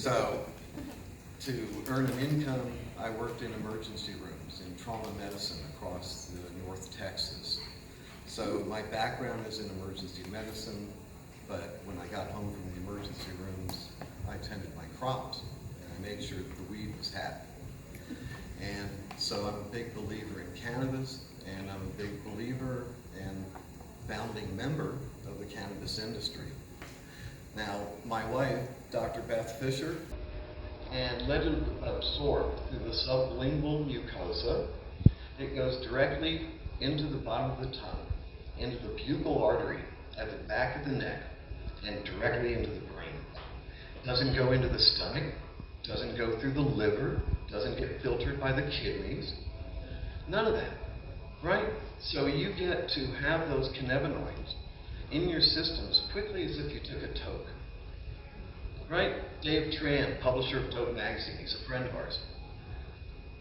So, to earn an income, I worked in emergency rooms in trauma medicine across North Texas. So my background is in emergency medicine, but when I got home from the emergency rooms, I tended my crops and I made sure that the weed was happy. And so I'm a big believer in cannabis, and I'm a big believer and founding member of the cannabis industry. Now, my wife, Dr. Beth Fisher, and let it absorb through the sublingual mucosa. It goes directly into the bottom of the tongue, into the buccal artery at the back of the neck, and directly into the brain. It doesn't go into the stomach, doesn't go through the liver, doesn't get filtered by the kidneys, none of that, right? So you get to have those cannabinoids in your system as quickly as if you took a toke. Right? Dave Tran, publisher of Dope Magazine, he's a friend of ours.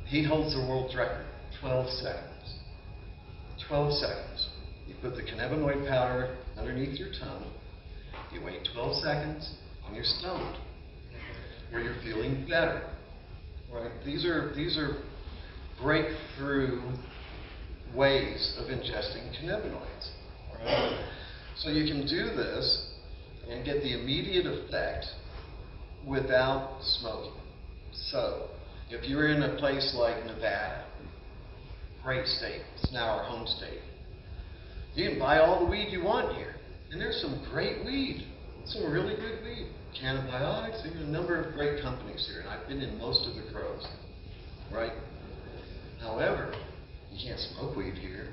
He holds the world's record, 12 seconds. 12 seconds. You put the cannabinoid powder underneath your tongue, you wait 12 seconds, and you're stoned, or you're feeling better. Right? These are breakthrough ways of ingesting cannabinoids. Right? So you can do this and get the immediate effect without smoking. So, if you're in a place like Nevada, great state, it's now our home state, you can buy all the weed you want here. And there's some great weed, some really good weed. Cannabiotics, there's a number of great companies here, and I've been in most of the grows, right? However, you can't smoke weed here.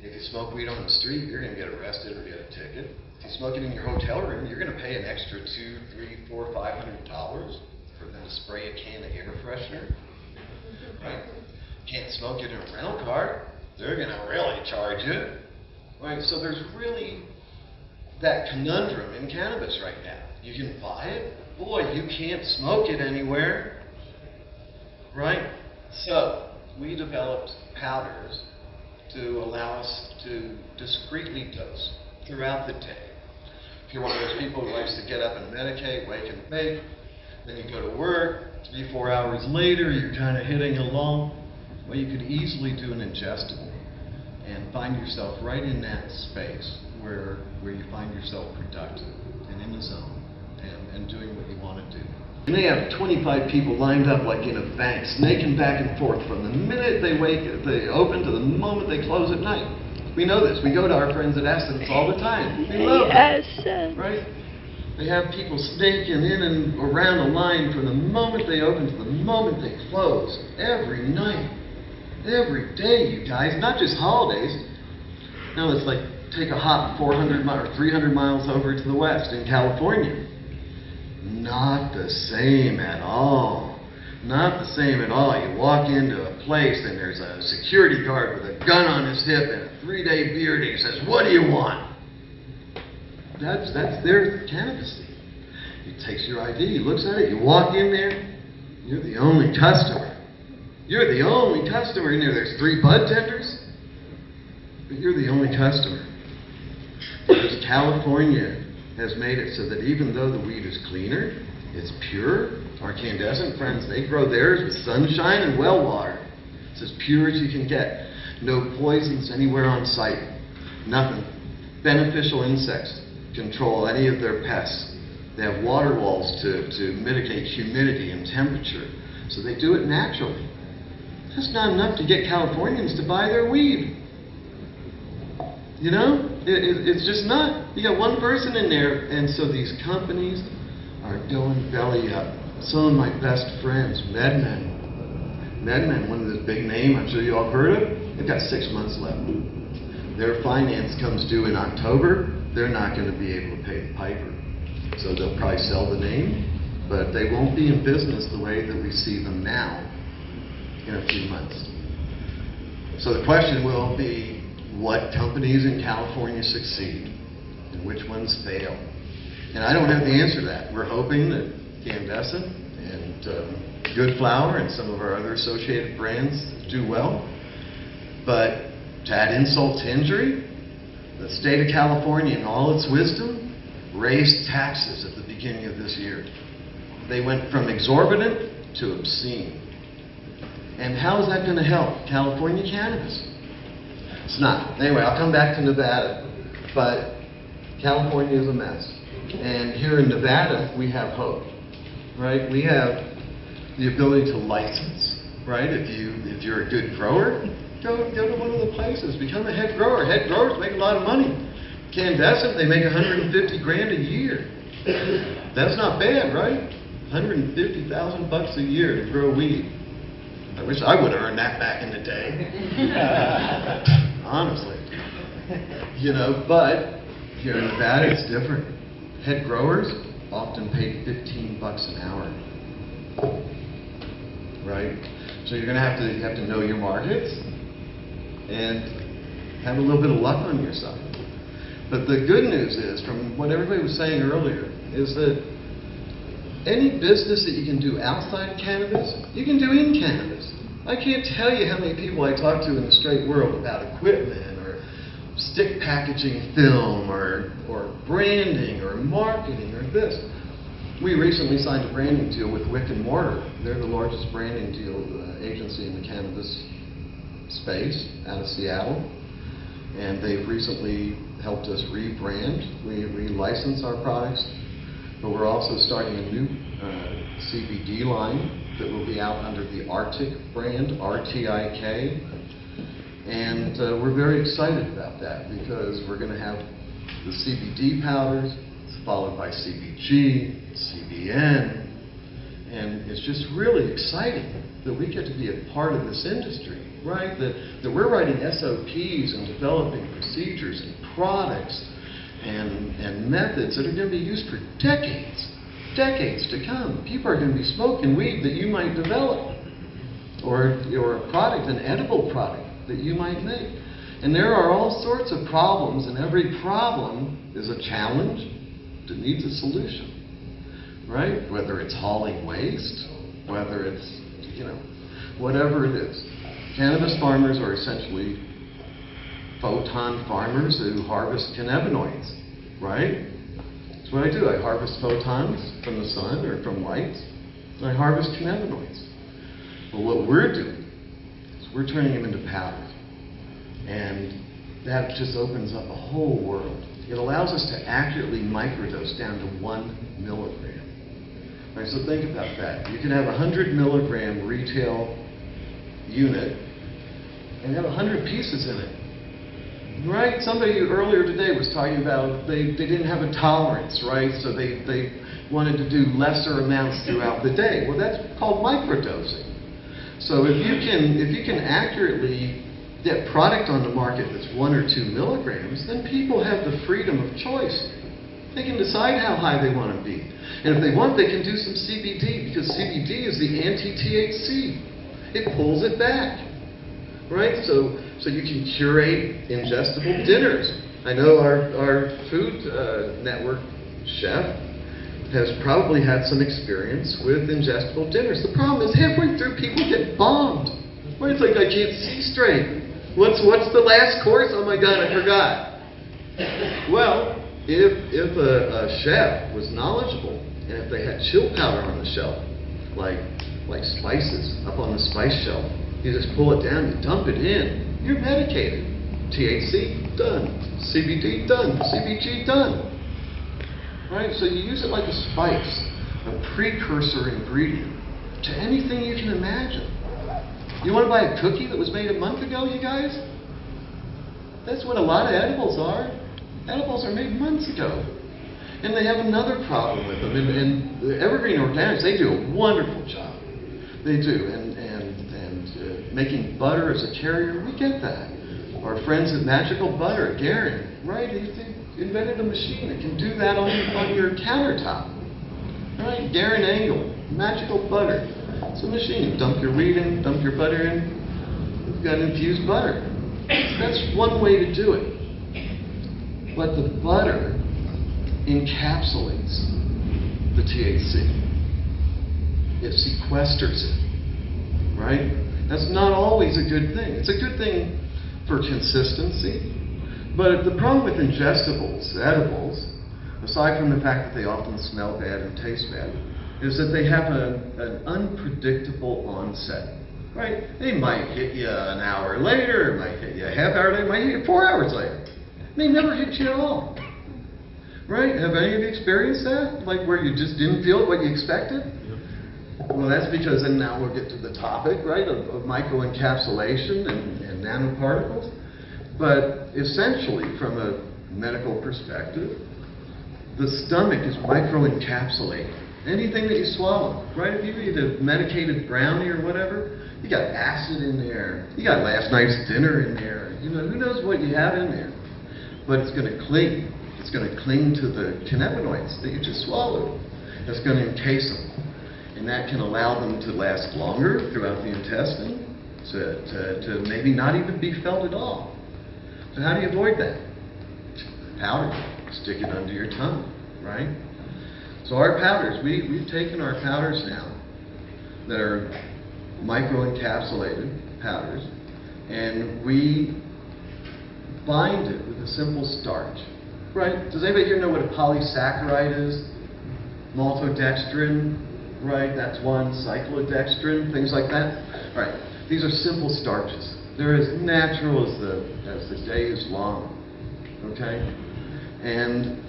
If you smoke weed on the street, you're going to get arrested or get a ticket. If you smoke it in your hotel room, you're going to pay an extra $200, $300, $400, $500 for them to spray a can of air freshener. Right? You can't smoke it in a rental car. They're going to really charge you. Right? So there's really that conundrum in cannabis right now. You can buy it. Boy, you can't smoke it anywhere. Right? So we developed powders to allow us to discreetly dose throughout the day. If you're one of those people who likes to get up and medicate, wake and bake, then you go to work, 3-4 hours later you're kind of hitting along, well, you could easily do an ingestible and find yourself right in that space where you find yourself productive and in the zone and doing what you want to do. And they have 25 people lined up like in a bank, snaking back and forth from the minute they open to the moment they close at night. We know this. We go to our friends at Essence all the time. We love them, right? They have people snaking in and around the line from the moment they open to the moment they close. Every night. Every day, you guys. Not just holidays. No, it's like take a hop 400 or 300 miles over to the west in California. Not the same at all. Not the same at all. You walk into a place and there's a security guard with a gun on his hip and a 3-day beard and he says, "What do you want?" That's their cannabis scene. He takes your ID, he looks at it, you walk in there, you're the only customer. You're the only customer in there. There's 3 Budtenders, but you're the only customer. Because California has made it so that even though the weed is cleaner, it's pure. Our candescent friends, they grow theirs with sunshine and well water. It's as pure as you can get. No poisons anywhere on site. Nothing. Beneficial insects control any of their pests. They have water walls to mitigate humidity and temperature. So they do it naturally. That's not enough to get Californians to buy their weed. You know? It's just not. You got one person in there, and so these companies are going belly up. Some of my best friends, MedMen, one of this big name, I'm sure you all heard of, they've got 6 months left. Their finance comes due in October, they're not going to be able to pay the piper. So they'll probably sell the name, but they won't be in business the way that we see them now in a few months. So the question will be, what companies in California succeed and which ones fail? And I don't have the answer to that. We're hoping that Candescent and Good Flower and some of our other associated brands do well. But to add insult to injury, the state of California, in all its wisdom, raised taxes at the beginning of this year. They went from exorbitant to obscene. And how is that going to help California cannabis? It's not. Anyway, I'll come back to Nevada, but California is a mess. And here in Nevada, we have hope, right? We have the ability to license, right? If you're a good grower, go to one of the places, become a head grower. Head growers make a lot of money. Candescent, they make 150 grand a year. That's not bad, right? 150,000 bucks a year to grow weed. I wish I would have earned that back in the day. Honestly. You know, but here in Nevada, it's different. Head growers often pay 15 bucks an hour. Right? So you're going to you have to know your markets and have a little bit of luck on your side. But the good news is, from what everybody was saying earlier, is that any business that you can do outside of cannabis, you can do in cannabis. I can't tell you how many people I talk to in the straight world about equipment or stick packaging film or branding or marketing or this. We recently signed a branding deal with Wick & Mortar. They're the largest branding deal agency in the cannabis space out of Seattle. And they've recently helped us rebrand. We license our products, but we're also starting a new CBD line that will be out under the Arctic brand, RTIK. And we're very excited about that because we're going to have the CBD powders, followed by CBG, CBN, and it's just really exciting that we get to be a part of this industry, right? That we're writing SOPs and developing procedures and products and methods that are going to be used for decades to come. People are going to be smoking weed that you might develop, or a product, an edible product that you might make. And there are all sorts of problems, and every problem is a challenge that needs a solution, right? Whether it's hauling waste, whether it's, whatever it is. Cannabis farmers are essentially photon farmers who harvest cannabinoids, right? That's what I do. I harvest photons from the sun or from lights, and I harvest cannabinoids. Well, what we're doing is we're turning them into powder. And that just opens up a whole world. It allows us to accurately microdose down to 1 milligram. Right, so think about that. You can have a 100 milligram retail unit and have 100 pieces in it. Right? Somebody earlier today was talking about they didn't have a tolerance, right? So they wanted to do lesser amounts throughout the day. Well, that's called microdosing. So if you can accurately get product on the market that's 1 or 2 milligrams, then people have the freedom of choice. They can decide how high they want to be. And if they want, they can do some CBD, because CBD is the anti-THC. It pulls it back, right? So you can curate ingestible dinners. I know our food network chef has probably had some experience with ingestible dinners. The problem is halfway through people get bombed. Right? It's like, I can't see straight. What's the last course? Oh my God, I forgot. Well, if a chef was knowledgeable, and if they had chill powder on the shelf, like spices up on the spice shelf, you just pull it down, you dump it in, you're medicated. THC, done. CBD, done. CBG, done. Right? So you use it like a spice, a precursor ingredient to anything you can imagine. You want to buy a cookie that was made a month ago, you guys? That's what a lot of edibles are. Edibles are made months ago. And they have another problem with them. And the Evergreen Organics, they do a wonderful job. They do. And making butter as a carrier, we get that. Our friends at Magical Butter, Garen, right? He invented a machine that can do that on your countertop. Right? Garen Angle, Magical Butter. It's a machine. You dump your wheat in, dump your butter in, you've got infused butter. That's one way to do it. But the butter encapsulates the THC. It sequesters it, right? That's not always a good thing. It's a good thing for consistency, but the problem with ingestibles, edibles, aside from the fact that they often smell bad and taste bad, is that they have an unpredictable onset, right? They might hit you an hour later, it might hit you a half hour later, it might hit you 4 hours later. They never hit you at all, right? Have any of you experienced that? Like where you just didn't feel what you expected? Well, that's because, and now we'll get to the topic, right, of microencapsulation and nanoparticles. But essentially, from a medical perspective, the stomach is microencapsulated. Anything that you swallow, right? If you eat a medicated brownie or whatever, you got acid in there. You got last night's dinner in there. You know, who knows what you have in there? But it's going to cling. It's going to cling to the cannabinoids that you just swallowed. It's going to encase them. And that can allow them to last longer throughout the intestine, to maybe not even be felt at all. So how do you avoid that? Powder. Stick it under your tongue, right? So our powders, we've taken our powders now that are microencapsulated powders, and we bind it with a simple starch, right? Does anybody here know what a polysaccharide is? Maltodextrin, right? That's one. Cyclodextrin, things like that. All right. These are simple starches. They're as natural as the day is long. Okay? And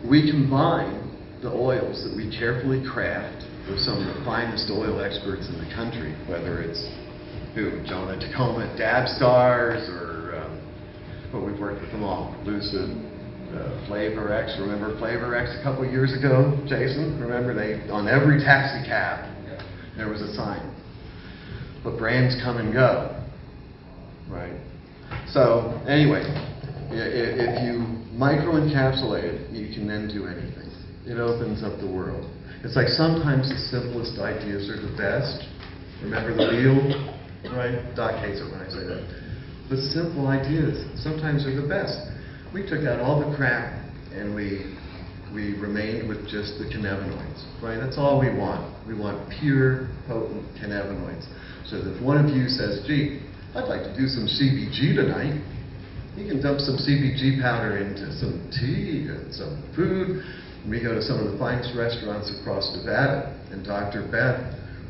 we combine the oils that we carefully craft with some of the finest oil experts in the country, whether it's Jonah Tacoma at Dab Stars, or well, we've worked with them all. Lucid, Flavor X. Remember Flavor X a couple years ago, Jason? Remember on every taxi cab there was a sign. But brands come and go, right? So anyway, if you microencapsulate it, you can then do anything. It opens up the world. It's like sometimes the simplest ideas are the best. Remember the wheel, right? Doc hates it when I say that. The simple ideas sometimes are the best. We took out all the crap and we remained with just the cannabinoids, right? That's all we want. We want pure, potent cannabinoids. So that if one of you says, gee, I'd like to do some CBG tonight, you can dump some CBG powder into some tea and some food. We go to some of the finest restaurants across Nevada, and Dr. Beth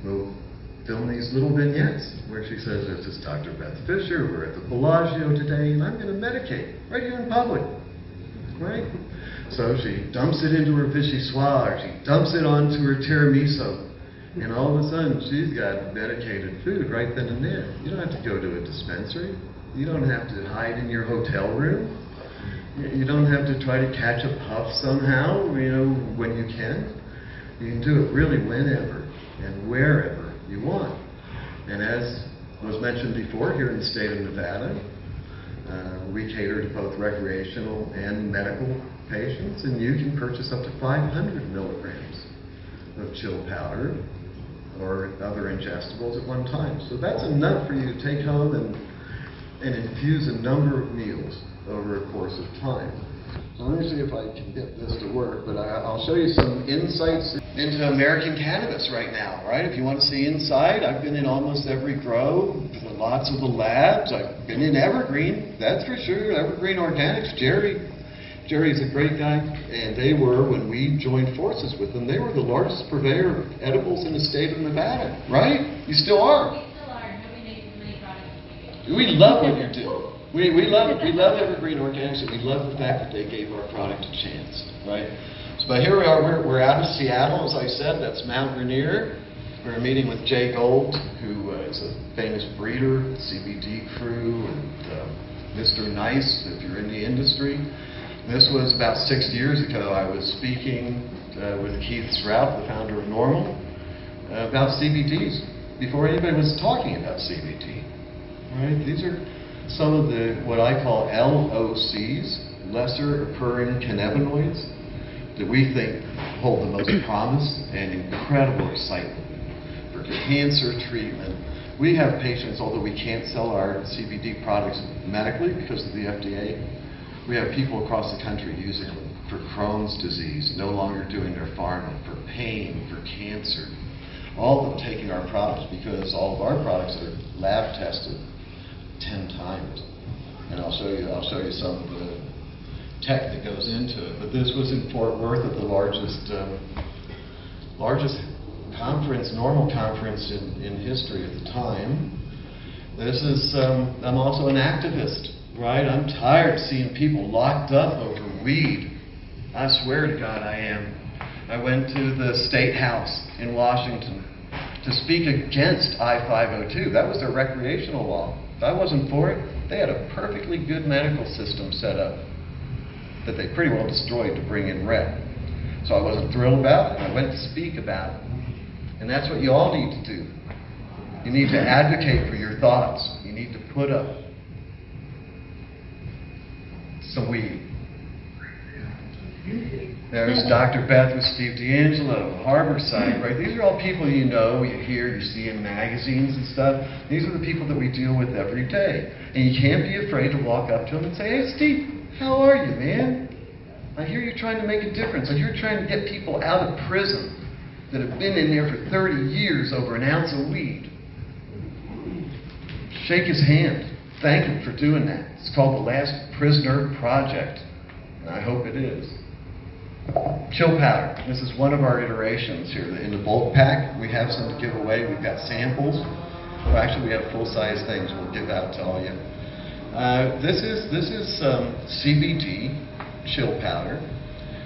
will film these little vignettes where she says, this is Dr. Beth Fisher, we're at the Bellagio today, and I'm going to medicate right here in public, right? So she dumps it into her vichyssoise, she dumps it onto her tiramisu, and all of a sudden she's got medicated food right then and there. You don't have to go to a dispensary. You don't have to hide in your hotel room. You don't have to try to catch a puff somehow, when you can. You can do it really whenever and wherever you want. And as was mentioned before, here in the state of Nevada, we cater to both recreational and medical patients, and you can purchase up to 500 milligrams of chill powder or other ingestibles at one time. So that's enough for you to take home and infuse a number of meals over a course of time. So let me see if I can get this to work, but I'll show you some insights into American cannabis right now, right? If you want to see inside, I've been in almost every grow, lots of the labs. I've been in Evergreen, that's for sure, Evergreen Organics. Jerry's a great guy, and they were, when we joined forces with them, they were the largest purveyor of edibles in the state of Nevada, right? You still are. We still are. Nobody makes as many products as we do. We love what you do. We love Evergreen Organics, and we love the fact that they gave our product a chance, right? So, but here we are, we're out of Seattle, as I said, that's Mount Rainier. We're meeting with Jay Gold, who is a famous breeder, CBD crew, and Mr. Nice, if you're in the industry. This was about 6 years ago. I was speaking with Keith Strout, the founder of Normal, about CBDs, before anybody was talking about CBD, right? These are some of the, what I call LOCs, lesser occurring cannabinoids, that we think hold the most promise and incredible excitement for cancer treatment. We have patients, although we can't sell our CBD products medically because of the FDA, we have people across the country using them for Crohn's disease, no longer doing their pharma, for pain, for cancer. All of them taking our products because all of our products are lab tested 10 times. And I'll show you some of the tech that goes into it. But this was in Fort Worth at the largest conference, normal conference in history at the time. This is, I'm also an activist, right? I'm tired of seeing people locked up over weed. I swear to God I am. I went to the State House in Washington to speak against I-502. That was their recreational law. If I wasn't for it, they had a perfectly good medical system set up that they pretty well destroyed to bring in rec. So I wasn't thrilled about it, and I went to speak about it. And that's what you all need to do. You need to advocate for your thoughts. You need to put up some weed. There's Dr. Beth with Steve D'Angelo, Harborside, right? These are all people you know, you hear, you see in magazines and stuff. These are the people that we deal with every day. And you can't be afraid to walk up to them and say, "Hey, Steve, how are you, man? I hear you're trying to make a difference. I hear you're trying to get people out of prison that have been in there for 30 years over an ounce of weed." Shake his hand. Thank him for doing that. It's called the Last Prisoner Project. And I hope it is. Chill powder. This is one of our iterations here. In the bulk pack, we have some to give away. We've got samples. Well, actually, we have full-size things we'll give out to all you. This is CBD chill powder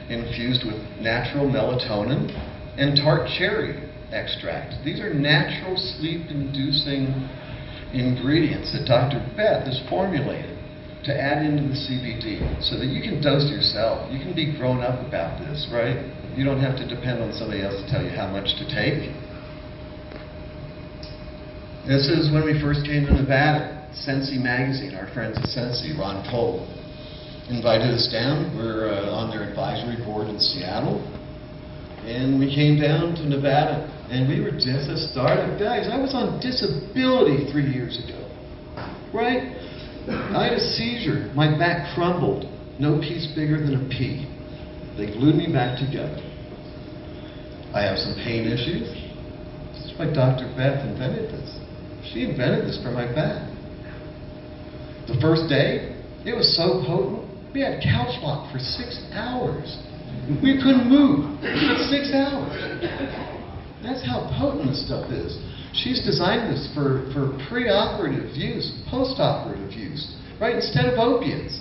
infused with natural melatonin and tart cherry extract. These are natural sleep-inducing ingredients that Dr. Beth has formulated to add into the CBD so that you can dose yourself. You can be grown up about this, right? You don't have to depend on somebody else to tell you how much to take. This is when we first came to Nevada. Sensi Magazine, our friends at Sensi, Ron Cole, invited us down. We're on their advisory board in Seattle. And we came down to Nevada. And we were just a startup. Guys, I was on disability 3 years ago. Right? I had a seizure. My back crumbled. No piece bigger than a pea. They glued me back together. I have some pain issues. This is why Dr. Beth invented this. She invented this for my back. The first day, it was so potent, we had couch lock for 6 hours. We couldn't move for 6 hours. That's how potent this stuff is. She's designed this for pre-operative use, post-operative use, right? Instead of opiates.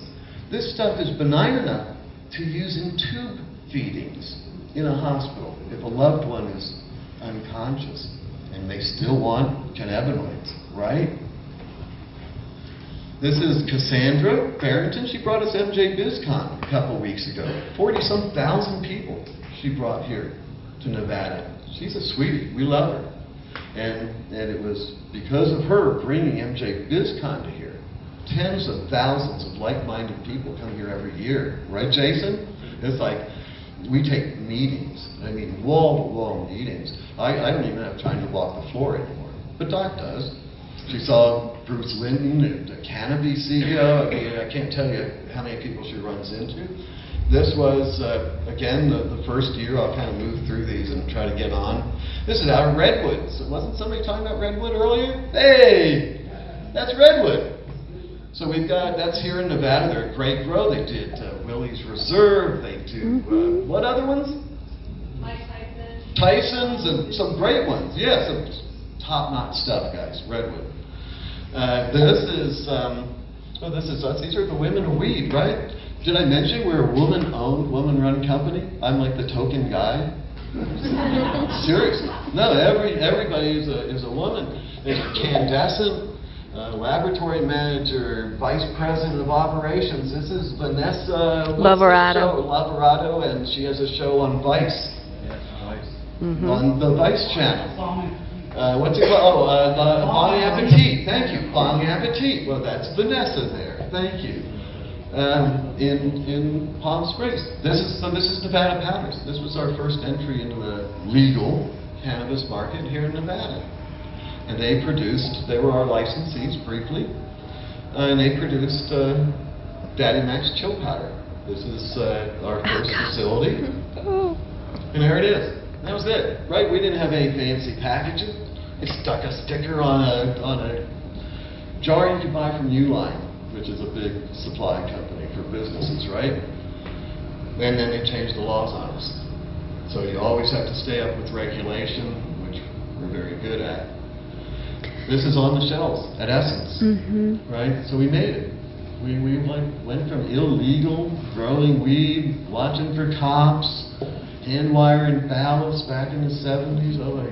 This stuff is benign enough to use in tube feedings in a hospital if a loved one is unconscious and they still want cannabinoids, right? This is Cassandra Barrington. She brought us MJ BizCon a couple weeks ago. 40-some thousand people she brought here to Nevada. She's a sweetie. We love her. And it was because of her bringing MJ BizCon to here. Tens of thousands of like-minded people come here every year. Right, Jason? It's like, we take meetings. I mean, wall-to-wall meetings. I don't even have time to walk the floor anymore. But Doc does. She saw Bruce Linton, the cannabis CEO. I mean, I can't tell you how many people she runs into. This was, again, the first year. I'll kind of move through these and try to get on. This is out of Redwood. So wasn't somebody talking about Redwood earlier? Hey, that's Redwood. So we've got, that's here in Nevada. They're a great grow. They did Willie's Reserve. They do, what other ones? Mike Tyson. Tyson's and some great ones. Yeah, some top-notch stuff, guys. Redwood. This is us. These are the women of weed, right? Did I mention we're a woman-owned, woman-run company? I'm like the token guy. Seriously. No, everybody is a woman. There's Candescent, laboratory manager, vice president of operations. This is Vanessa Lavarado, and she has a show on Vice. Yes, Vice. On the Vice channel. What's it called? Oh, Bon Appetit. Thank you. Bon Appetit. Well, that's Vanessa there. Thank you. In Palm Springs. This is Nevada Powders. This was our first entry into the legal cannabis market here in Nevada. And they were our licensees briefly, and they produced Daddy Max Chill Powder. This is our first facility. And there it is. That was it, right? We didn't have any fancy packaging. They stuck a sticker on a jar you could buy from Uline, which is a big supply company for businesses, right? And then they changed the laws on us. So you always have to stay up with regulation, which we're very good at. This is on the shelves at Essence, right? So we made it. We went from illegal growing weed, watching for cops, hand wiring ballots back in the 70s. Oh my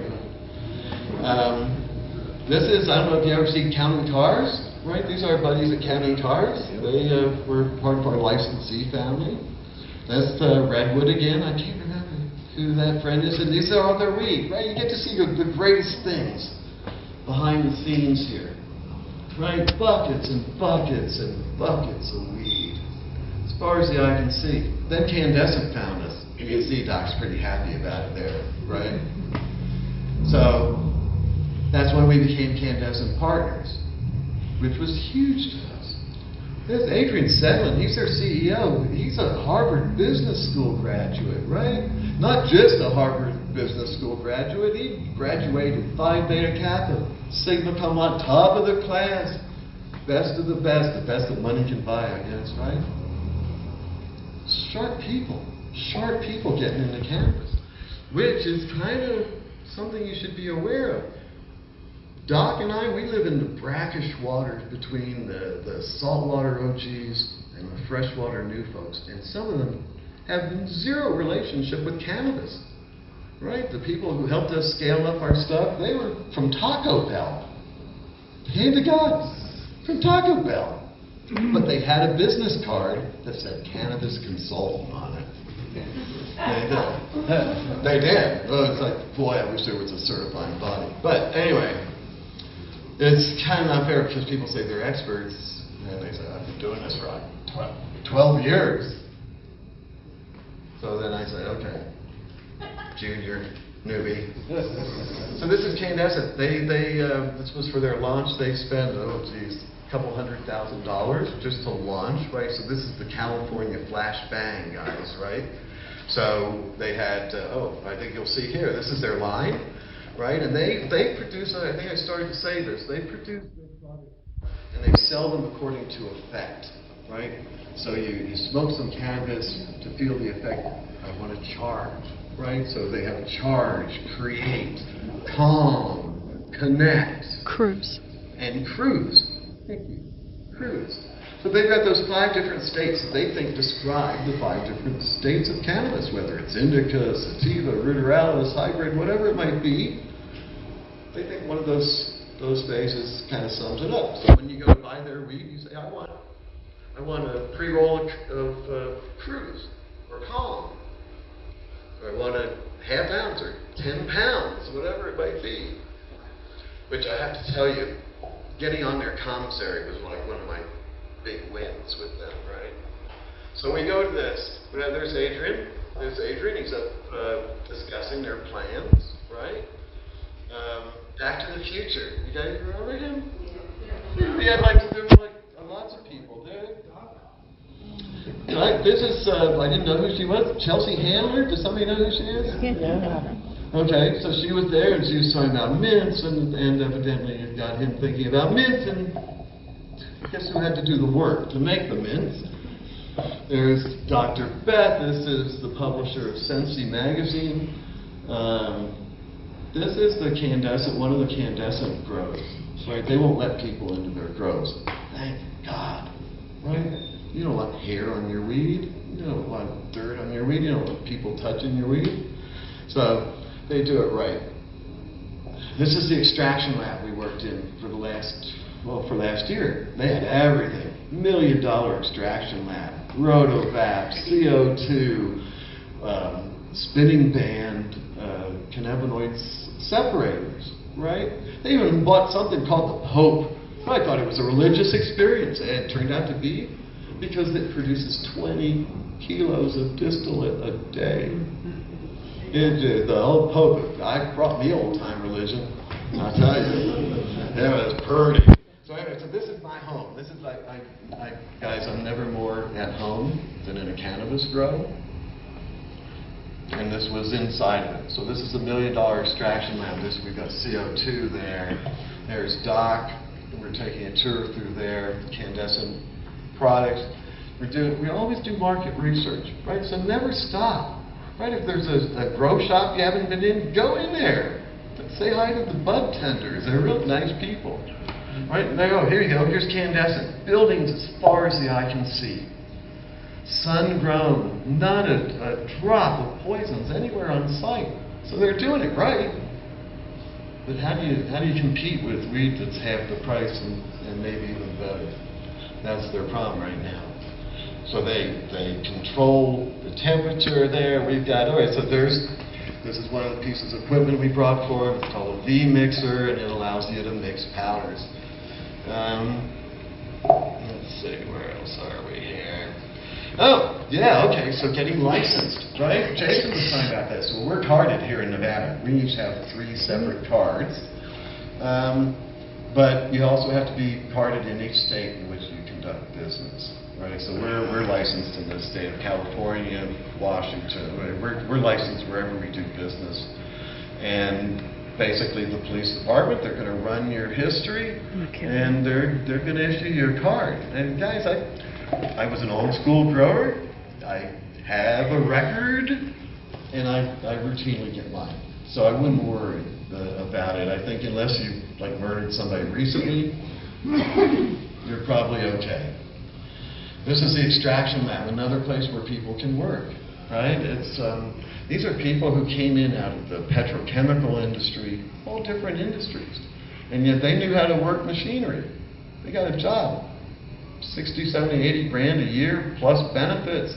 God. This is, I don't know if you ever see Counting Cars, right? These are our buddies at Counting Cars. They were part of our licensee family. That's Redwood again. I can't remember who that friend is. And these are all their weed, right? You get to see the greatest things behind the scenes here. Right? Buckets and buckets and buckets of weed. As far as the eye can see. Then Candescent found us. You can see Doc's pretty happy about it there, right? So that's when we became Candescent partners, which was huge to us. There's Adrian Sedlin, he's their CEO. He's a Harvard Business School graduate, right? Not just a Harvard Business School graduate, he graduated Phi Beta Kappa, Sigma Cum Laude, top of the class, best of the best that money can buy, I guess, right? Sharp people getting into cannabis, which is kind of something you should be aware of. Doc and I, we live in the brackish waters between the saltwater OGs and the freshwater new folks, and some of them have zero relationship with cannabis, right? The people who helped us scale up our stuff, they were from Taco Bell. Hand to God, from Taco Bell. But they had a business card that said cannabis consultant on it. They did. Oh, it's like, boy, I wish there was a certifying body. But anyway, it's kind of not fair because people say they're experts, and they say, I've been doing this for like 12 years. So then I say, okay, junior, newbie. So this is Candescent. This was for their launch. They spent, oh geez, a couple $100,000 just to launch, right? So this is the California Flash Bang guys, right? So they had, I think you'll see here, this is their line, right? And they produce, I think I started to say this, they produce their products and they sell them according to effect, right? So you smoke some cannabis to feel the effect. I want to charge, right? So they have charge, create, calm, connect. Cruise. And cruise. Thank you. Cruise. So they've got those 5 different states that they think describe the 5 different states of cannabis, whether it's indica, sativa, ruderalis, hybrid, whatever it might be. They think one of those phases kind of sums it up. So when you go to buy their weed, you say, I want a pre-roll of cruise or calm. Or I want a half ounce or 10 pounds, whatever it might be. Which I have to tell you, getting on their commissary was like one of my big wins with them, right? So we go to this. There's Adrian. He's up discussing their plans, right? Back to the Future. You guys remember him? Yeah, there were lots of people there. I didn't know who she was. Chelsea Handler? Does somebody know who she is? Yeah. Okay, so she was there and she was talking about mints, and evidently it got him thinking about mints, and guess who had to do the work to make the mints? There's Dr. Beth. This is the publisher of Sensi magazine. This is the Candescent, one of the Candescent grows. Right? They won't let people into their grows. Thank God. Right? You don't want hair on your weed. You don't want dirt on your weed. You don't want people touching your weed. So they do it right. This is the extraction lab we worked in for last year. They had everything. $1 million extraction lab, rotovap, CO2, spinning band, cannabinoid separators, right? They even bought something called the Pope. I thought it was a religious experience, and it turned out to be because it produces 20 kilos of distillate a day. The old Pope, I brought me old-time religion, I'll tell you. It was pretty. So anyway, so this is my home. This is guys, I'm never more at home than in a cannabis grow. And this was inside of it. So this is a $1 million extraction lab. We've got CO2 there. There's Doc. We're taking a tour through there. Candescent products. We always do market research, right? So never stop. Right? If there's a grow shop you haven't been in, go in there. Say hi to the Budtenders. They're real nice people. Right? And they go, here you go, here's Candescent. Buildings as far as the eye can see. Sun-grown, not a drop of poisons anywhere on site. So they're doing it right. But how do you compete with weed that's half the price and maybe even better? That's their problem right now. So they control the temperature there. We've got, all right, so this is one of the pieces of equipment we brought for them. It's called a V-mixer, and it allows you to mix powders. Let's see, where else are we here? Oh, yeah, okay, so getting licensed, right? Jason was talking about this. So we're carded here in Nevada. We each have 3 separate cards. But you also have to be carded in each state in which you conduct business, right? So we're licensed in the state of California, Washington. We're licensed wherever we do business. And basically the police department, they're going to run your history, and they're going to issue your card. And guys, I was an old school grower. I have a record, and I routinely get mine. So I wouldn't worry about it. I think unless you like murdered somebody recently, you're probably okay. This is the extraction lab, another place where people can work, right? It's these are people who came in out of the petrochemical industry, all different industries, and yet they knew how to work machinery. They got a job, 60, 70, 80 grand a year plus benefits.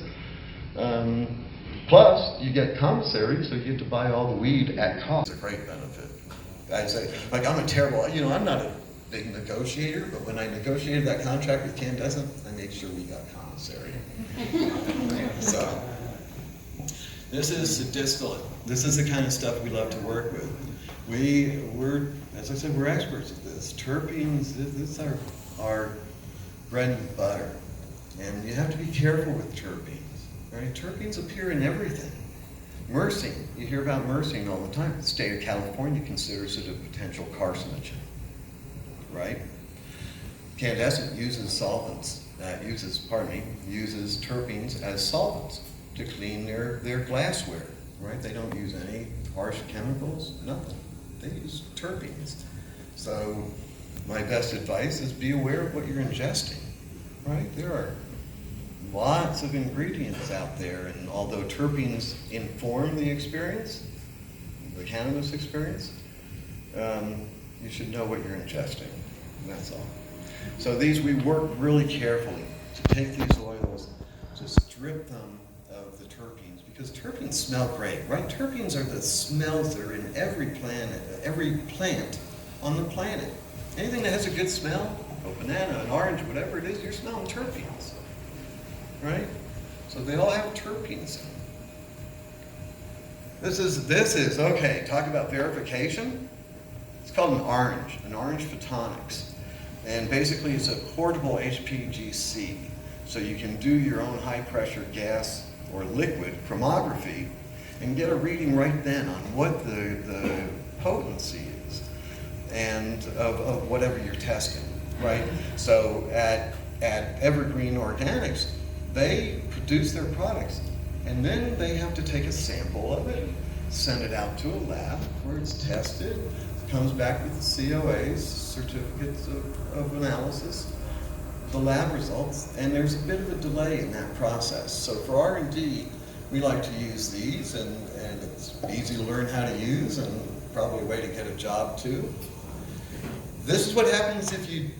Plus, you get commissary, so you get to buy all the weed at cost. It's a great benefit. I'd say, like, I'm not a big negotiator, but when I negotiated that contract with Candescent, I made sure we got commissary. So, this is a distillate. This is the kind of stuff we love to work with. We're, as I said, we're experts at this. Terpenes, this is our bread and butter. And you have to be careful with terpenes. Right? Terpenes appear in everything. Myrcene, you hear about myrcene all the time. The state of California considers it a potential carcinogen, right? Candescent uses uses terpenes as solvents to clean their glassware, right? They don't use any harsh chemicals, nothing. They use terpenes. So my best advice is be aware of what you're ingesting, right? There are lots of ingredients out there, and although terpenes inform the experience, the cannabis experience, you should know what you're ingesting, and that's all. So we work really carefully to take these oils, to strip them of the terpenes, because terpenes smell great, right? Terpenes are the smells that are in every plant on the planet. Anything that has a good smell, a banana, an orange, whatever it is, you're smelling terpenes. Right? So they all have terpenes in them. This is, okay, talk about verification. It's called an orange photonics. And basically it's a portable HPGC. So you can do your own high pressure gas or liquid chromography and get a reading right then on what the potency is and of whatever you're testing, right? So at Evergreen Organics, they produce their products, and then they have to take a sample of it, send it out to a lab where it's tested, comes back with the COAs, certificates of analysis, the lab results, and there's a bit of a delay in that process. So for R&D, we like to use these, and it's easy to learn how to use, and probably a way to get a job too. This is what happens if you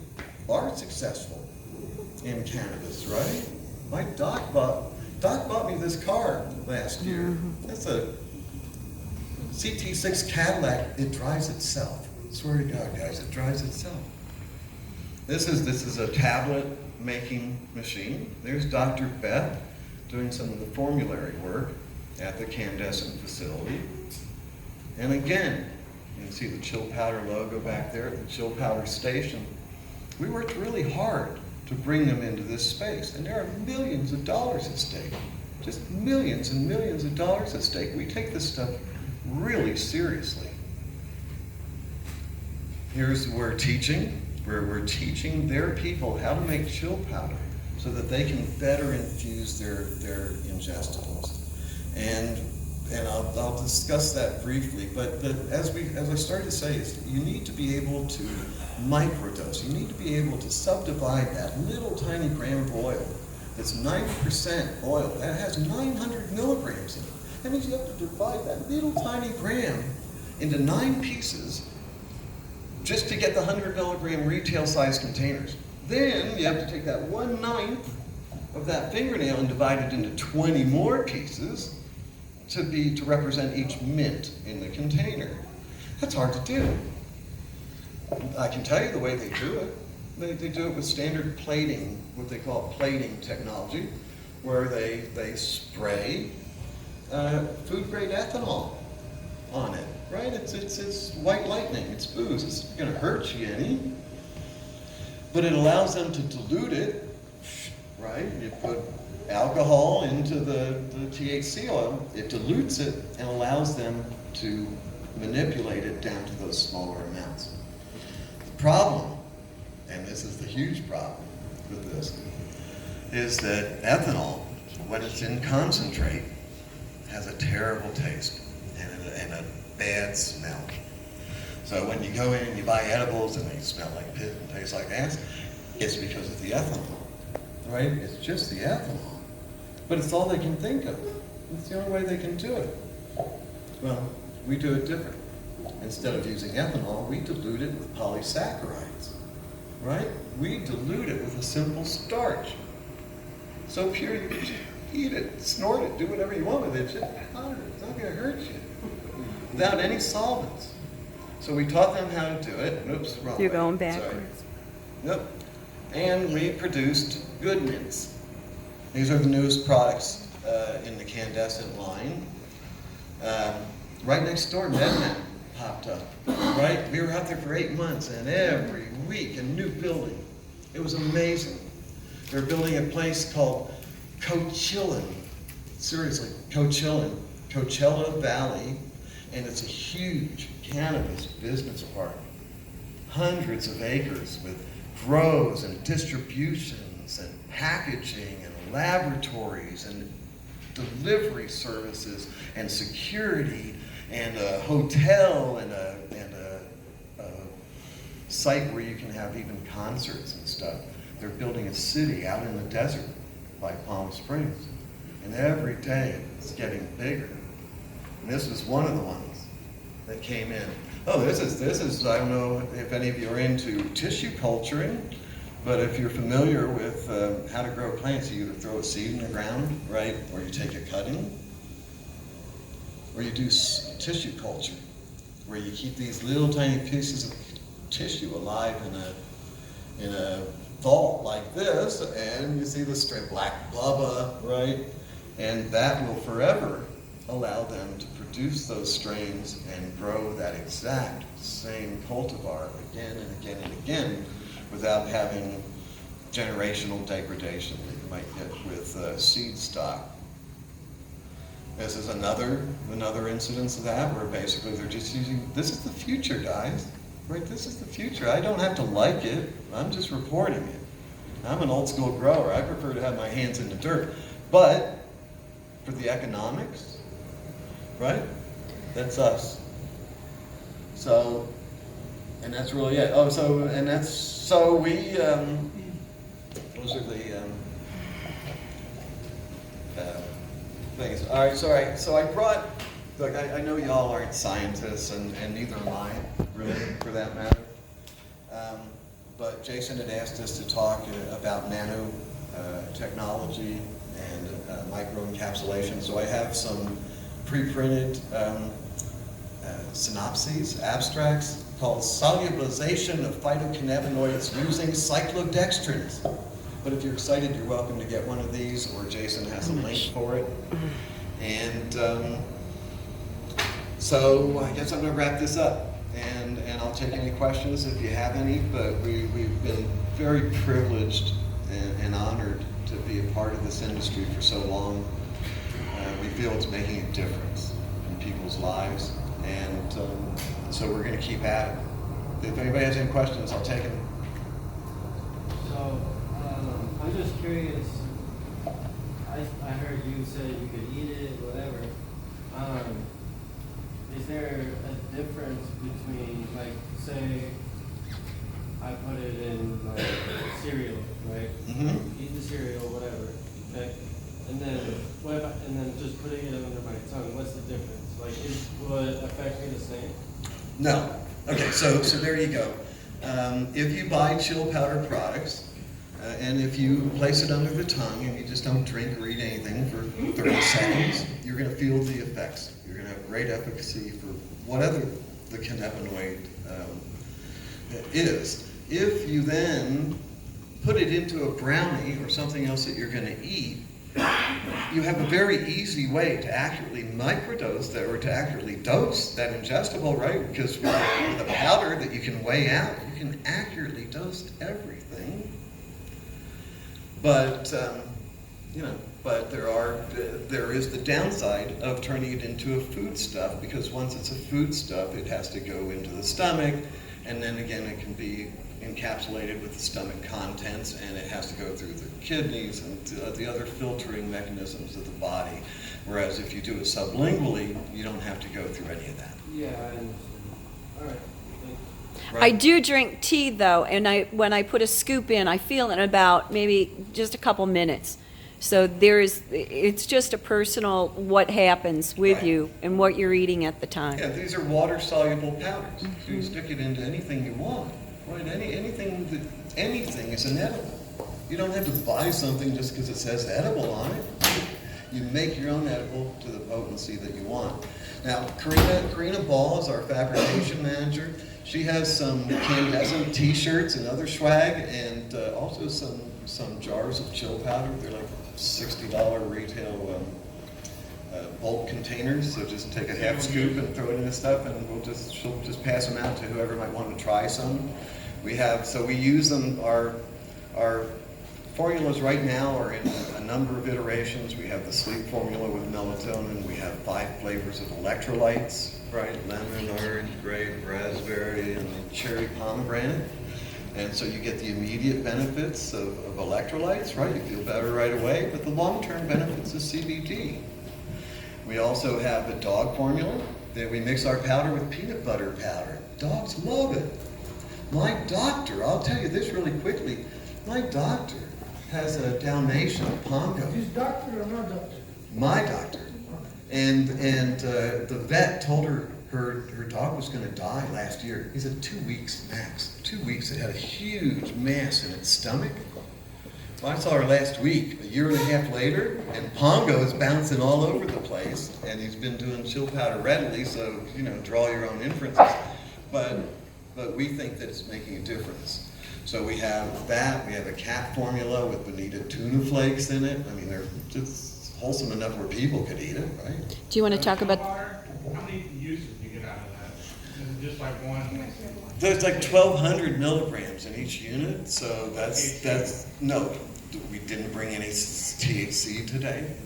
are successful in cannabis, right? My doc bought me this car last year. That's a CT6 Cadillac. It drives itself. I swear to God, guys, it drives itself. This is a tablet making machine. There's Dr. Beth doing some of the formulary work at the Candescent facility. And again, you can see the chill powder logo back there at the chill powder station. We worked really hard to bring them into this space. And there are millions of dollars at stake. Just millions and millions of dollars at stake. We take this stuff really seriously. Here's where we're teaching their people how to make chill powder so that they can better infuse their ingestibles. And and I'll discuss that briefly, but as I started to say, is you need to be able to microdose. You need to be able to subdivide that little tiny gram of oil that's 90% oil, that has 900 milligrams in it. That means you have to divide that little tiny gram into 9 pieces just to get the 100 milligram retail size containers. Then you have to take that 1/9 of that fingernail and divide it into 20 more pieces to represent each mint in the container. That's hard to do. I can tell you the way they do it. They do it with standard plating, what they call plating technology, where they spray food-grade ethanol on it, right? It's white lightning, it's booze, it's gonna hurt you any, but it allows them to dilute it, right? You put alcohol into the THC oil, it dilutes it and allows them to manipulate it down to those smaller amounts. The problem, and this is the huge problem with this, is that ethanol, when it's in concentrate, has a terrible taste and a bad smell. So when you go in and you buy edibles and they smell like piss and taste like ass, it's because of the ethanol, right? It's just the ethanol. But it's all they can think of. It's the only way they can do it. Well, we do it different. Instead of using ethanol, we dilute it with polysaccharides, right? We dilute it with a simple starch. So pure, you can just eat it, snort it, do whatever you want with it. It's just powder. It's not going to hurt you. Without any solvents. So we taught them how to do it. Oops, wrong You're way. going backwards. Sorry. Yep. And we produced good mints. These are the newest products in the Candescent line. Right next door, MedMen popped up, right? We were out there for 8 months, and every week a new building. It was amazing. They're building a place called Coachella. Seriously, Coachella Valley, and it's a huge cannabis business park. Hundreds of acres with grows and distributions and packaging and laboratories and delivery services and security and a hotel and a site where you can have even concerts and stuff. They're building a city out in the desert by Palm Springs. And every day it's getting bigger. And this was one of the ones that came in. Oh, this is, I don't know if any of you are into tissue culturing, but if you're familiar with how to grow plants, you either throw a seed in the ground, right? Or you take a cutting, or you do tissue culture, where you keep these little tiny pieces of tissue alive in a vault like this, and you see the straight black bubba, right? And that will forever allow them to produce those strains and grow that exact same cultivar again and again and again without having generational degradation that you might get with seed stock. This is another incidence of that where basically they're just using, this is the future, guys, right? This is the future. I don't have to like it, I'm just reporting it. I'm an old school grower, I prefer to have my hands in the dirt, but for the economics, right? That's us. So, and that's really it. Oh, so, and that's, so we, those are the things. All right, so I brought, look, I know y'all aren't scientists, and neither am I, really, for that matter. But Jason had asked us to talk about nano technology and micro-encapsulation. So I have some pre-printed synopses, abstracts, called Solubilization of Phytocannabinoids Using Cyclodextrins. But if you're excited, you're welcome to get one of these, or Jason has a link for it. And so I guess I'm going to wrap this up, and I'll take any questions if you have any, but we've been very privileged and honored to be a part of this industry for so long. We feel it's making a difference in people's lives, and so we're going to keep at it. If anybody has any questions, I'll take them. So, I'm just curious, I heard you said you could eat it, whatever. is there a difference between, like, say, I put it in like cereal, right? Mm-hmm. Eat the cereal, whatever, okay? And then and then just putting it under my tongue, what's the difference? Like, will it affect me the same? No. Okay, so there you go. If you buy chill powder products, and if you place it under the tongue and you just don't drink or eat anything for 30 seconds, you're going to feel the effects. You're going to have great efficacy for whatever the cannabinoid is. If you then put it into a brownie or something else that you're going to eat, you have a very easy way to accurately microdose that, or to accurately dose that ingestible, right? Because with a powder that you can weigh out, you can accurately dose everything. But but there is the downside of turning it into a foodstuff, because once it's a foodstuff, it has to go into the stomach, and then again it can be encapsulated with the stomach contents, and it has to go through the kidneys and the other filtering mechanisms of the body. Whereas if you do it sublingually, you don't have to go through any of that. Yeah, I understand. All right. Right? I do drink tea though, and when I put a scoop in, I feel it in about maybe just a couple minutes. So it's just a personal what happens with Right. you and what you're eating at the time. Yeah, these are water-soluble powders. So you stick it into anything you want, right? Anything is an edible. You don't have to buy something just because it says edible on it. You make your own edible to the potency that you want. Now, Karina Ball is our fabrication manager. She has some T-shirts and other swag, and also some jars of chill powder. They're like $60 retail bulk containers. So just take a half scoop and throw it in this stuff, and she'll just pass them out to whoever might want to try some. We use them. Our formulas right now are in a number of iterations. We have the sleep formula with melatonin. We have 5 flavors of electrolytes, right? Lemon, orange, grape, raspberry, and cherry pomegranate. And so you get the immediate benefits of electrolytes, right? You feel better right away, but the long-term benefits of CBD. We also have a dog formula that we mix our powder with peanut butter powder. Dogs love it. My doctor, I'll tell you this really quickly, my doctor has a Dalmatian, a Pongo. His doctor or not doctor? My doctor. And the vet told her dog was going to die last year. He said 2 weeks max. 2 weeks. It had a huge mass in its stomach. Well, I saw her last week, a year and a half later, and Pongo is bouncing all over the place, and he's been doing chill powder readily, so, draw your own inferences. But we think that it's making a difference. So we have that. We have a cat formula with bonita tuna flakes in it. I mean, they're just wholesome enough where people could eat it, right? Do you want to talk about? How many uses do you get out of that? Is it just like one? There's like 1,200 milligrams in each unit, so that's no, we didn't bring any THC today,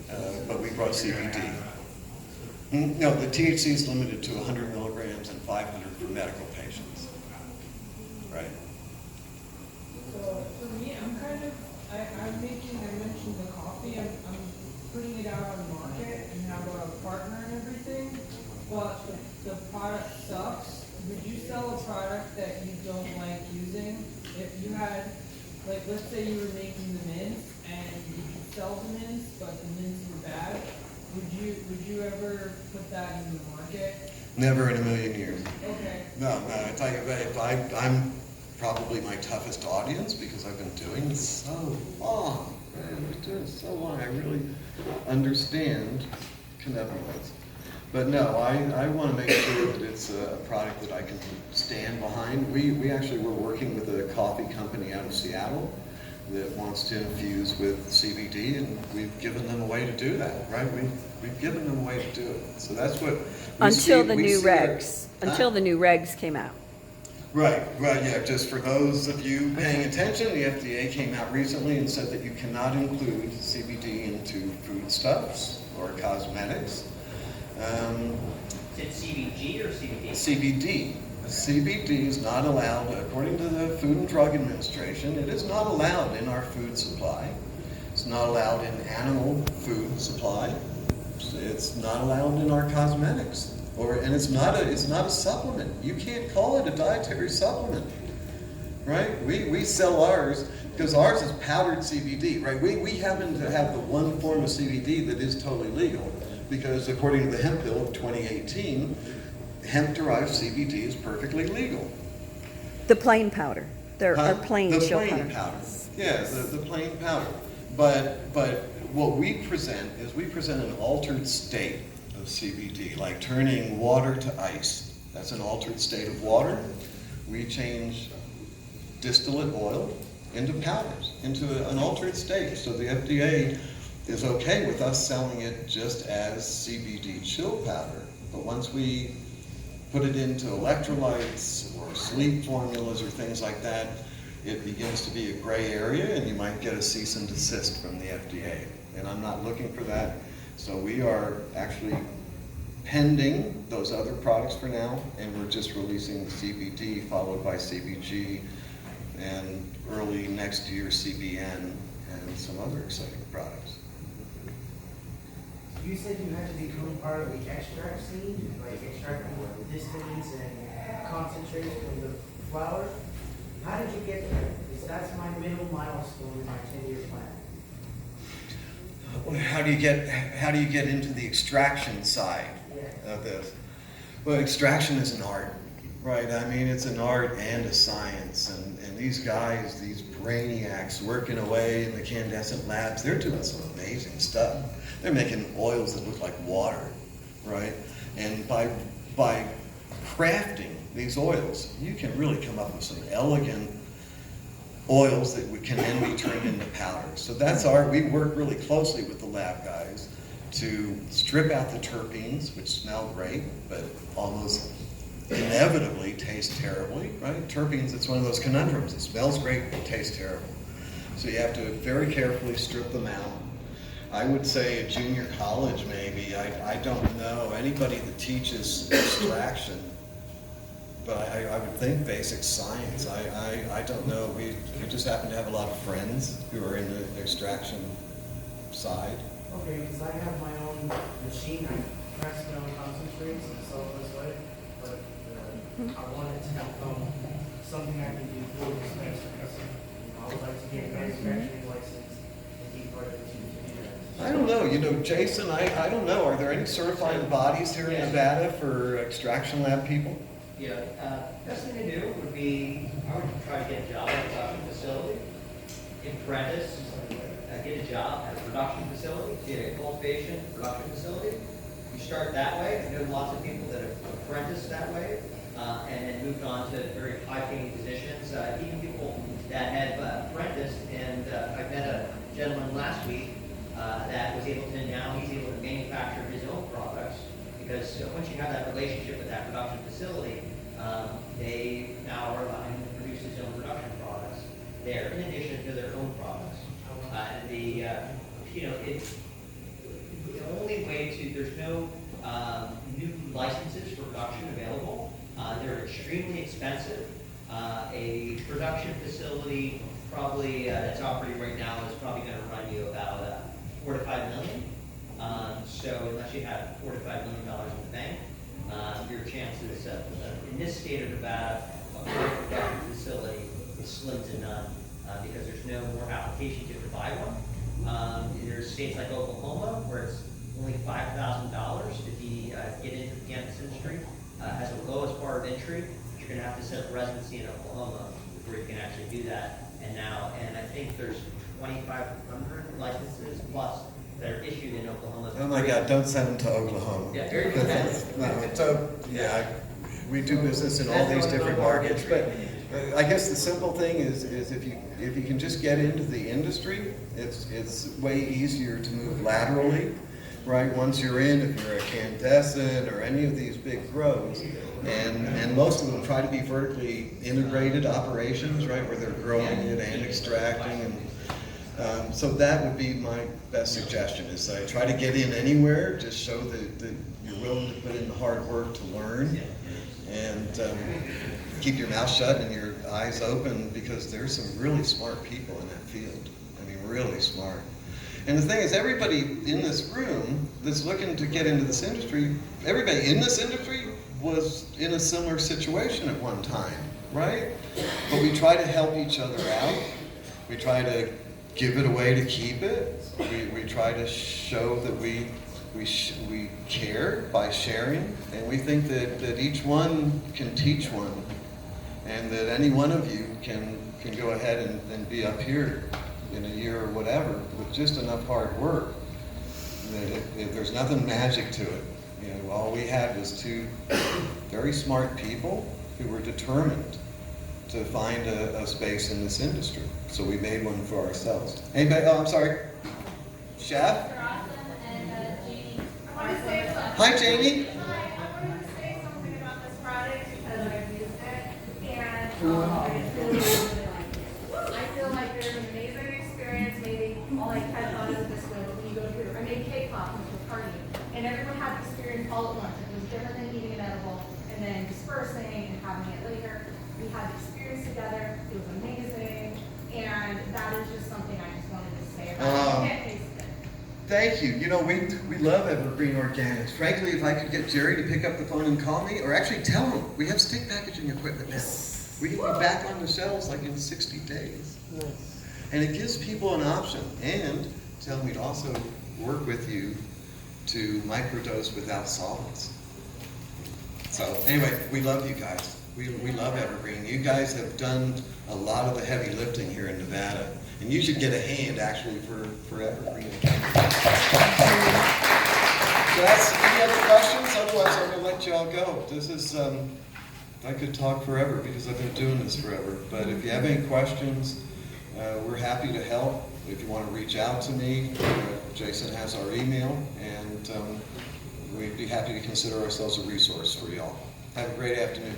but we brought CBD. No, the THC is limited to 100 milligrams and 500 for medical patients, right? So for me, I'm making, I mentioned the coffee, I'm putting it out on the market and have a partner and everything, but the product sucks. Would you sell a product that you don't like using? If you had, like, let's say you were making the mints and you could sell the mints, but the mints were bad, would you ever put that in the market? Never in a million years. Okay. No, I tell you, I'm probably my toughest audience because I've been doing this so long. I've been doing it so long. I really understand cannabinoids. But no, I want to make sure that it's a product that I can stand behind. We actually were working with a coffee company out of Seattle that wants to infuse with CBD, and we've given them a way to do that, right? We've given them a way to do it. So that's what Until the new regs came out. Right, yeah, just for those of you paying attention, the FDA came out recently and said that you cannot include CBD into foodstuffs or cosmetics. Is it CBG or CBD? CBD. CBD is not allowed, according to the Food and Drug Administration, it is not allowed in our food supply. It's not allowed in animal food supply. It's not allowed in our cosmetics, and it's not a supplement. You can't call it a dietary supplement, right? We sell ours because ours is powdered CBD, right? We happen to have the one form of CBD that is totally legal, because according to the hemp bill of 2018, hemp-derived CBD is perfectly legal. The plain powder. There are plain The shell plain powder. powder. Yeah, the plain powder. But what we present is we present an altered state of CBD, like turning water to ice. That's an altered state of water. We change distillate oil into powders, into an altered state. So the FDA is okay with us selling it just as CBD chill powder. But once we put it into electrolytes or sleep formulas or things like that, it begins to be a gray area, and you might get a cease and desist from the FDA. And I'm not looking for that. So we are actually pending those other products for now, and we're just releasing CBD followed by CBG, and early next year CBN, and some other exciting products. You said you had to become part of the extract scene, like extracting the distillates and concentrates from the flower. How did you get there? Because that's my middle milestone in my 10-year plan. How do you get into the extraction side of this? Well, extraction is an art, right? I mean, it's an art and a science, and these guys, these brainiacs working away in the incandescent labs, they're doing some amazing stuff. They're making oils that look like water, right? And by crafting these oils, you can really come up with some elegant oils that can then be turned into powders. So that's we work really closely with the lab guys to strip out the terpenes, which smell great, but almost inevitably taste terribly, right? Terpenes, it's one of those conundrums. It smells great, but tastes terrible. So you have to very carefully strip them out. I would say at junior college maybe, I don't know, anybody that teaches extraction, but I would think basic science. I don't know. We just happen to have a lot of friends who are in the extraction side. Okay, because I have my own machine. I press my own concentrates and sell it this way, but I want it to become something I can do for this next person. I would like to get a manufacturing license and be part of the team to do that. I don't know. Jason, I don't know. Are there any certifying bodies here in Nevada for extraction lab people? Yeah, best thing to do would be, I would try to get a job at a production facility, apprentice, get a job at a production facility, get a cultivation production facility. You start that way. I know lots of people that have apprenticed that way, and then moved on to very high-paying positions. Even people that have apprenticed, and I met a gentleman last week that was able to, now he's able to manufacture his own products, because once you have that relationship with that production facility, they now are allowing him to produce his own production products there, in addition to their own products. It's the only way to, there's no new licenses for production available. They're extremely expensive. A production facility probably that's operating right now is probably going to run you about $4 to $5 million. So unless you have $4 to $5 million in the bank, your chances in this state of Nevada of a production facility is slim to none, because there's no more application to buy one. There's states like Oklahoma where it's only $5,000 to get into the cannabis industry as the lowest bar of entry. You're going to have to set up residency in Oklahoma before you can actually do that. And I think there's 2,500 licenses plus that are issued in Oklahoma. Oh my God, don't send them to Oklahoma. Yeah, very competitive. No, so, yeah, we do business in all these different markets, but I guess the simple thing is if you can just get into the industry, it's way easier to move laterally, right? Once you're in, if you're a Candescent or any of these big grows, and most of them try to be vertically integrated operations, right, where they're growing it and extracting, and so that would be my best suggestion, is try to get in anywhere, just show that you're willing to put in the hard work to learn, and keep your mouth shut and your eyes open, because there's some really smart people in that field. I mean, really smart. And the thing is, everybody in this room that's looking to get into this industry, everybody in this industry was in a similar situation at one time, right? But we try to help each other out. We try to give it away to keep it. We try to show that we care by sharing, and we think that each one can teach one, and that any one of you can go ahead and be up here in a year or whatever with just enough hard work. That there's nothing magic to it. You know, all we had was two very smart people who were determined to find a space in this industry. So we made one for ourselves. Anybody? Oh, I'm sorry. Chef? You're awesome, and Jeannie. I want to say something. Hi, Jamie. Hi, I wanted to say something about this product because I've used it, and I really, really like it. I feel like there's an amazing experience. Maybe all I had thought of this was when you go through, I made K-pop, which was party, and everyone had the experience all at once. It was different than eating an edible and then dispersing and having it later. We had the experience together. It was amazing, and that is just something I just wanted to say about it. You can't taste it. Thank you. You know, we love Evergreen Organics. Frankly, if I could get Jerry to pick up the phone and call me, or actually tell him, we have stick packaging equipment now. We can be back on the shelves like in 60 days. And it gives people an option. And tell them we'd also work with you to microdose without solvents. So anyway, we love you guys. We love Evergreen. You guys have done a lot of the heavy lifting here in Nevada. And you should get a hand actually for Evergreen. So that's, any other questions? Otherwise I'm gonna let you all go. This is, I could talk forever because I've been doing this forever. But if you have any questions, we're happy to help. If you want to reach out to me, Jason has our email, and we'd be happy to consider ourselves a resource for y'all. Have a great afternoon.